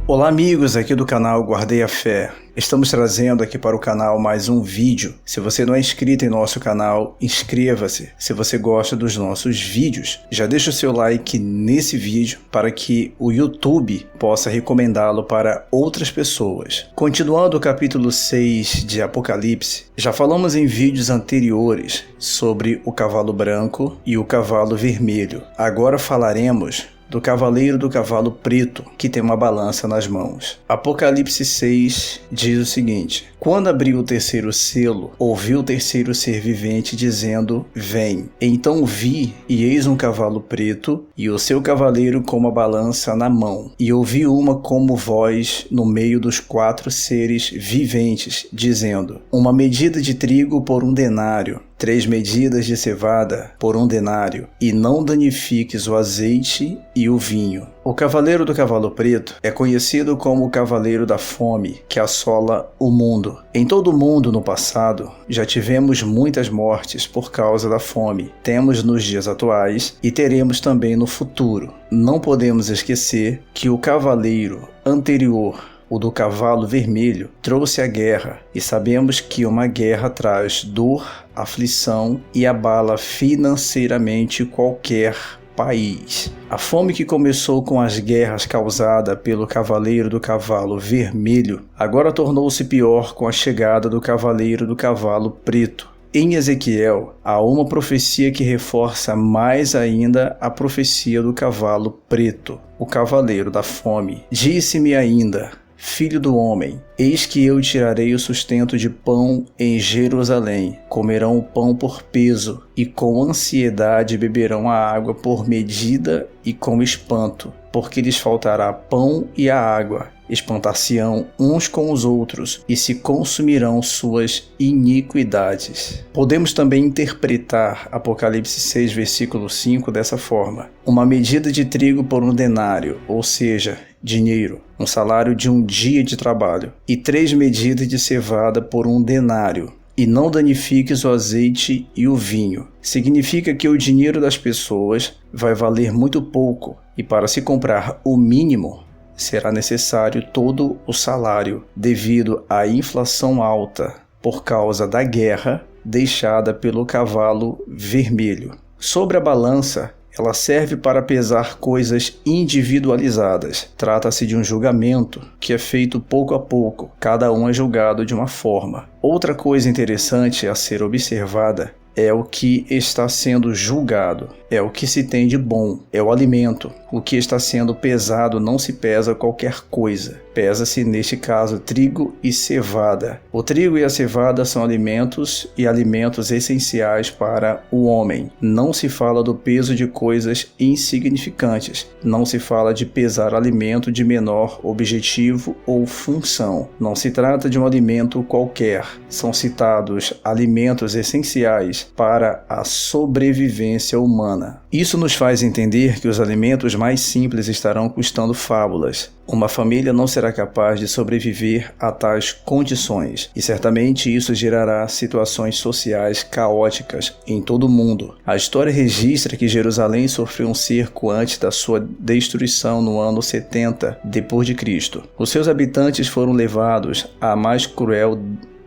Olá amigos aqui do canal Guardei a Fé. Estamos trazendo aqui para o canal mais um vídeo. Se você não é inscrito em nosso canal, inscreva-se. Se você gosta dos nossos vídeos, já deixa o seu like nesse vídeo para que o YouTube possa recomendá-lo para outras pessoas. Continuando o capítulo 6 de Apocalipse, já falamos em vídeos anteriores sobre o cavalo branco e o cavalo vermelho. Agora falaremos do cavaleiro do cavalo preto, que tem uma balança nas mãos. Apocalipse 6 diz o seguinte: quando abriu o terceiro selo, ouvi o terceiro ser vivente dizendo: vem. Então vi, e eis um cavalo preto, e o seu cavaleiro com uma balança na mão. E ouvi uma como voz no meio dos 4 seres viventes, dizendo: uma medida de trigo por 1 denário, 3 medidas de cevada por 1 denário, e não danifiques o azeite e o vinho. O cavaleiro do cavalo preto é conhecido como o cavaleiro da fome, que assola o mundo. Em todo o mundo no passado, já tivemos muitas mortes por causa da fome. Temos nos dias atuais e teremos também no futuro. Não podemos esquecer que o cavaleiro anterior, o do cavalo vermelho, trouxe a guerra, e sabemos que uma guerra traz dor, aflição e abala financeiramente qualquer país. A fome que começou com as guerras causadas pelo cavaleiro do cavalo vermelho, agora tornou-se pior com a chegada do cavaleiro do cavalo preto. Em Ezequiel, há uma profecia que reforça mais ainda a profecia do cavalo preto, o cavaleiro da fome. Disse-me ainda: filho do homem, eis que eu tirarei o sustento de pão em Jerusalém. Comerão o pão por peso, e com ansiedade beberão a água por medida e com espanto, porque lhes faltará pão e a água. Espantar-se-ão uns com os outros, e se consumirão suas iniquidades. Podemos também interpretar Apocalipse 6, versículo 5 dessa forma: uma medida de trigo por 1 denário, ou seja, dinheiro, um salário de 1 dia de trabalho, e 3 medidas de cevada por 1 denário. E não danifiques o azeite e o vinho. Significa que o dinheiro das pessoas vai valer muito pouco, e para se comprar o mínimo, será necessário todo o salário, devido à inflação alta por causa da guerra deixada pelo cavalo vermelho. Sobre a balança, ela serve para pesar coisas individualizadas. Trata-se de um julgamento que é feito pouco a pouco. Cada um é julgado de uma forma. Outra coisa interessante a ser observada é o que está sendo julgado, é o que se tem de bom, é o alimento. O que está sendo pesado não se pesa qualquer coisa. Pesa-se, neste caso, trigo e cevada. O trigo e a cevada são alimentos e alimentos essenciais para o homem. Não se fala do peso de coisas insignificantes. Não se fala de pesar alimento de menor objetivo ou função. Não se trata de um alimento qualquer. São citados alimentos essenciais para a sobrevivência humana. Isso nos faz entender que os alimentos mais simples estarão custando fábulas. Uma família não será capaz de sobreviver a tais condições, e certamente isso gerará situações sociais caóticas em todo o mundo. A história registra que Jerusalém sofreu um cerco antes da sua destruição no ano 70 d.C. Os seus habitantes foram levados à mais cruel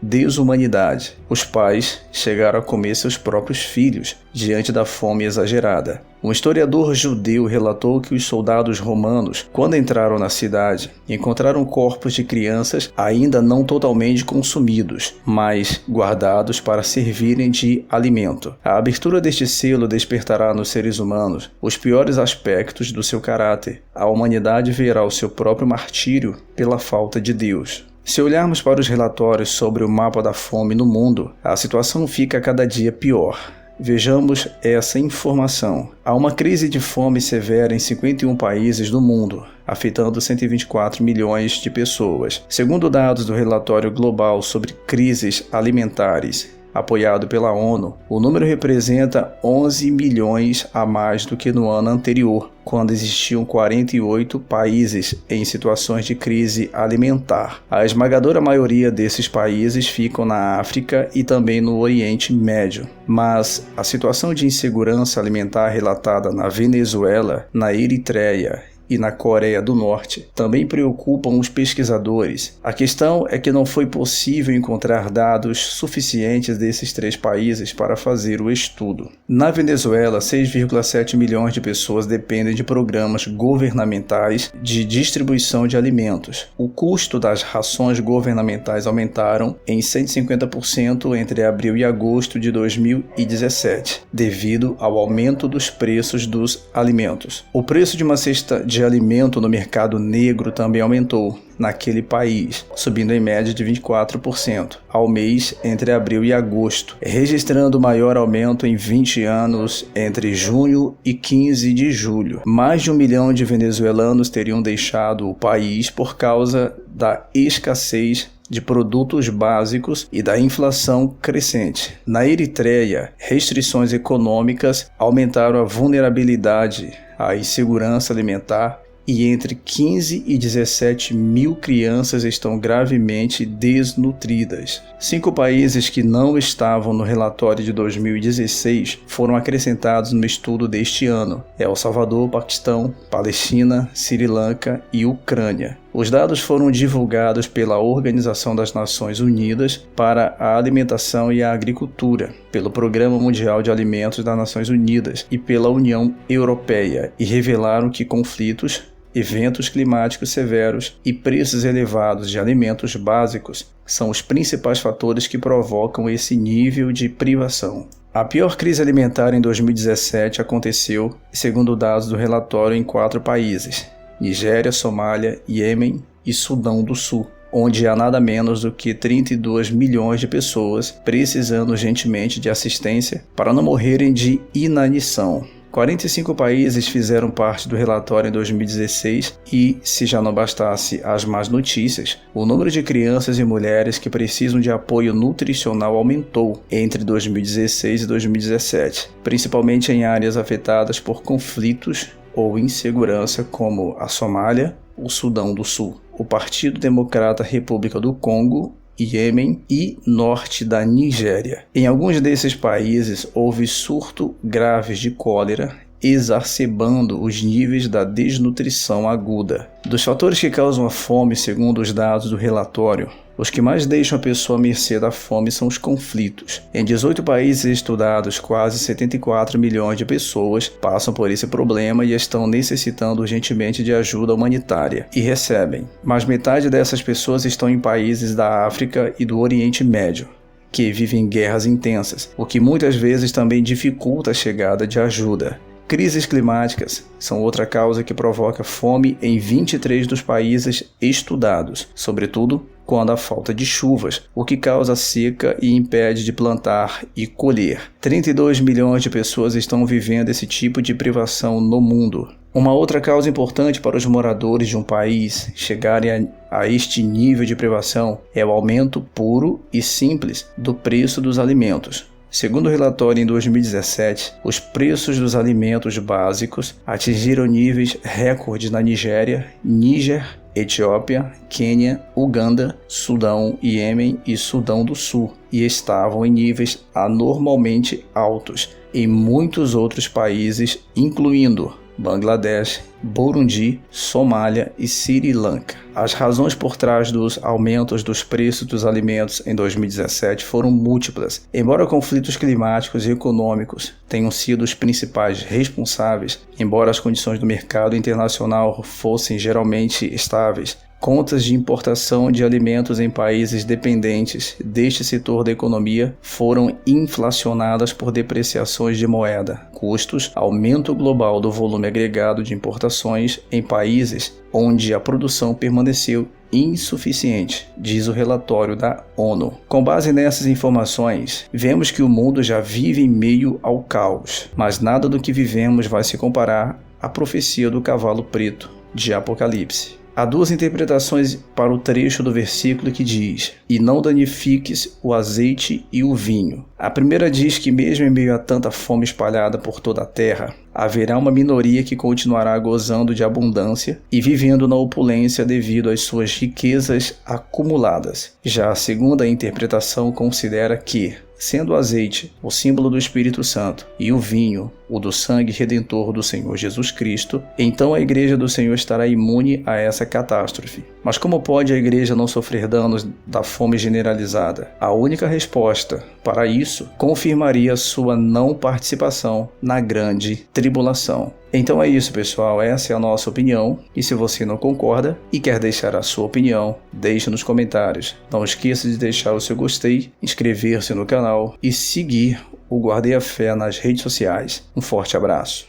desumanidade. Os pais chegaram a comer seus próprios filhos diante da fome exagerada. Um historiador judeu relatou que os soldados romanos, quando entraram na cidade, encontraram corpos de crianças ainda não totalmente consumidos, mas guardados para servirem de alimento. A abertura deste selo despertará nos seres humanos os piores aspectos do seu caráter. A humanidade verá o seu próprio martírio pela falta de Deus. Se olharmos para os relatórios sobre o mapa da fome no mundo, a situação fica cada dia pior. Vejamos essa informação. Há uma crise de fome severa em 51 países do mundo, afetando 124 milhões de pessoas. Segundo dados do relatório global sobre crises alimentares, apoiado pela ONU, o número representa 11 milhões a mais do que no ano anterior, quando existiam 48 países em situações de crise alimentar. A esmagadora maioria desses países ficam na África e também no Oriente Médio. Mas a situação de insegurança alimentar relatada na Venezuela, na Eritreia e na Coreia do Norte também preocupam os pesquisadores. A questão é que não foi possível encontrar dados suficientes desses 3 países para fazer o estudo. Na Venezuela, 6,7 milhões de pessoas dependem de programas governamentais de distribuição de alimentos. O custo das rações governamentais aumentaram em 150% entre abril e agosto de 2017, devido ao aumento dos preços dos alimentos. O preço de uma cesta de alimento no mercado negro também aumentou naquele país, subindo em média de 24% ao mês entre abril e agosto, registrando o maior aumento em 20 anos entre junho e 15 de julho. Mais de 1 milhão de venezuelanos teriam deixado o país por causa da escassez de produtos básicos e da inflação crescente. Na Eritreia, restrições econômicas aumentaram a vulnerabilidade à insegurança alimentar e entre 15 e 17 mil crianças estão gravemente desnutridas. 5 países que não estavam no relatório de 2016 foram acrescentados no estudo deste ano: El Salvador, Paquistão, Palestina, Sri Lanka e Ucrânia. Os dados foram divulgados pela Organização das Nações Unidas para a Alimentação e a Agricultura, pelo Programa Mundial de Alimentos das Nações Unidas e pela União Europeia e revelaram que conflitos, eventos climáticos severos e preços elevados de alimentos básicos são os principais fatores que provocam esse nível de privação. A pior crise alimentar em 2017 aconteceu, segundo dados do relatório, em 4 países: Nigéria, Somália, Iêmen e Sudão do Sul, onde há nada menos do que 32 milhões de pessoas precisando urgentemente de assistência para não morrerem de inanição. 45 países fizeram parte do relatório em 2016 e, se já não bastasse as más notícias, o número de crianças e mulheres que precisam de apoio nutricional aumentou entre 2016 e 2017, principalmente em áreas afetadas por conflitos ou insegurança como a Somália, o Sudão do Sul, o Partido Democrata República do Congo, Iêmen e norte da Nigéria. Em alguns desses países houve surto graves de cólera, exacerbando os níveis da desnutrição aguda. Dos fatores que causam a fome, segundo os dados do relatório, os que mais deixam a pessoa à mercê da fome são os conflitos. Em 18 países estudados, quase 74 milhões de pessoas passam por esse problema e estão necessitando urgentemente de ajuda humanitária e recebem. Mas metade dessas pessoas estão em países da África e do Oriente Médio, que vivem guerras intensas, o que muitas vezes também dificulta a chegada de ajuda. Crises climáticas são outra causa que provoca fome em 23 dos países estudados, sobretudo quando há falta de chuvas, o que causa seca e impede de plantar e colher. 32 milhões de pessoas estão vivendo esse tipo de privação no mundo. Uma outra causa importante para os moradores de um país chegarem a este nível de privação é o aumento puro e simples do preço dos alimentos. Segundo o relatório, em 2017, os preços dos alimentos básicos atingiram níveis recordes na Nigéria, Níger, Etiópia, Quênia, Uganda, Sudão, Iêmen e Sudão do Sul, e estavam em níveis anormalmente altos em muitos outros países, incluindo Bangladesh, Burundi, Somália e Sri Lanka. As razões por trás dos aumentos dos preços dos alimentos em 2017 foram múltiplas. Embora conflitos climáticos e econômicos tenham sido os principais responsáveis, embora as condições do mercado internacional fossem geralmente estáveis, contas de importação de alimentos em países dependentes deste setor da economia foram inflacionadas por depreciações de moeda, custos, aumento global do volume agregado de importações em países onde a produção permaneceu insuficiente, diz o relatório da ONU. Com base nessas informações, vemos que o mundo já vive em meio ao caos, mas nada do que vivemos vai se comparar à profecia do cavalo preto de Apocalipse. Há 2 interpretações para o trecho do versículo que diz: "E não danifiques o azeite e o vinho". A primeira diz que mesmo em meio a tanta fome espalhada por toda a terra, haverá uma minoria que continuará gozando de abundância e vivendo na opulência devido às suas riquezas acumuladas. Já a segunda interpretação considera que, sendo o azeite o símbolo do Espírito Santo e o vinho o do sangue redentor do Senhor Jesus Cristo, então a Igreja do Senhor estará imune a essa catástrofe. Mas como pode a Igreja não sofrer danos da fome generalizada? A única resposta para isso confirmaria sua não participação na grande tribulação. Então é isso, pessoal, essa é a nossa opinião, e se você não concorda e quer deixar a sua opinião, deixe nos comentários. Não esqueça de deixar o seu gostei, inscrever-se no canal e seguir o Guardei a Fé nas redes sociais. Um forte abraço.